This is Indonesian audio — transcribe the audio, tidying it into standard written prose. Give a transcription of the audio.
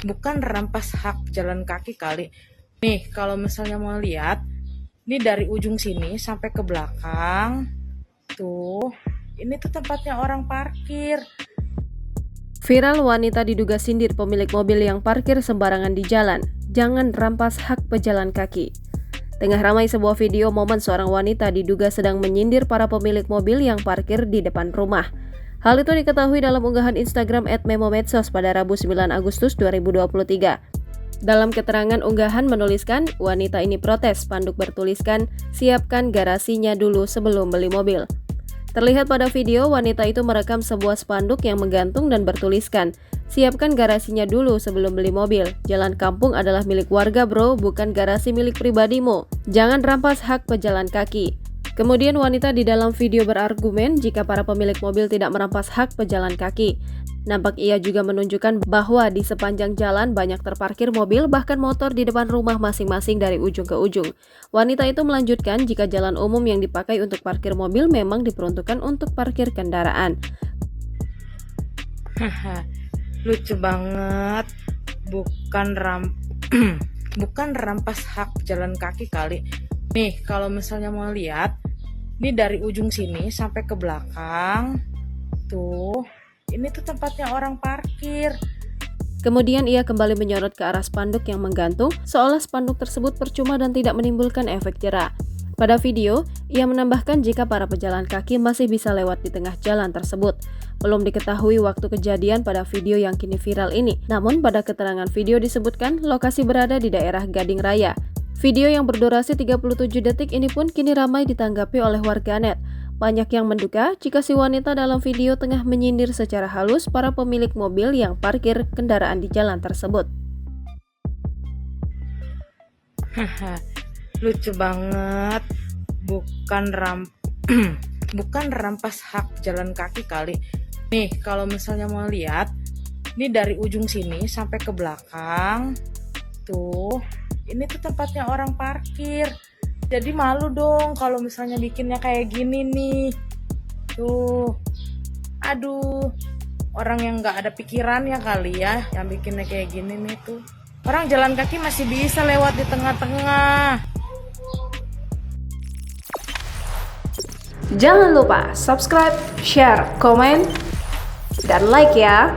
bukan rampas hak jalan kaki kali. Nih, kalau misalnya mau lihat, ini dari ujung sini sampai ke belakang, tuh, ini tuh tempatnya orang parkir. Viral, wanita diduga sindir pemilik mobil yang parkir sembarangan di jalan. Jangan rampas hak pejalan kaki. Tengah ramai sebuah video momen seorang wanita diduga sedang menyindir para pemilik mobil yang parkir di depan rumah. Hal itu diketahui dalam unggahan Instagram @memomedsos pada Rabu 9 Agustus 2023. Dalam keterangan unggahan menuliskan, wanita ini protes spanduk bertuliskan, siapkan garasinya dulu sebelum beli mobil. Terlihat pada video, wanita itu merekam sebuah spanduk yang menggantung dan bertuliskan, siapkan garasinya dulu sebelum beli mobil. Jalan kampung adalah milik warga bro, bukan garasi milik pribadimu. Jangan rampas hak pejalan kaki. Kemudian wanita di dalam video berargumen jika para pemilik mobil tidak merampas hak pejalan kaki. Nampak ia juga menunjukkan bahwa di sepanjang jalan banyak terparkir mobil bahkan motor di depan rumah masing-masing dari ujung ke ujung. Wanita itu melanjutkan jika jalan umum yang dipakai untuk parkir mobil memang diperuntukkan untuk parkir kendaraan. Haha, lucu banget. Bukan rampas hak jalan kaki kali. Nih, kalau misalnya mau lihat, ini dari ujung sini sampai ke belakang, tuh, ini tuh tempatnya orang parkir. Kemudian ia kembali menyorot ke arah spanduk yang menggantung, seolah spanduk tersebut percuma dan tidak menimbulkan efek jera. Pada video, ia menambahkan jika para pejalan kaki masih bisa lewat di tengah jalan tersebut. Belum diketahui waktu kejadian pada video yang kini viral ini, namun pada keterangan video disebutkan lokasi berada di daerah Gading Raya. Video yang berdurasi 37 detik ini pun kini ramai ditanggapi oleh warganet. Banyak yang menduga jika si wanita dalam video tengah menyindir secara halus para pemilik mobil yang parkir kendaraan di jalan tersebut. Haha, lucu banget. Bukan rampas hak jalan kaki kali. Nih, kalau misalnya mau lihat, ini dari ujung sini sampai ke belakang, tuh, ini tuh tempatnya orang parkir. Jadi malu dong kalau misalnya bikinnya kayak gini nih. Tuh, aduh, orang yang nggak ada pikirannya kali ya yang bikinnya kayak gini nih tuh. Orang jalan kaki masih bisa lewat di tengah-tengah. Jangan lupa subscribe, share, komen, dan like ya.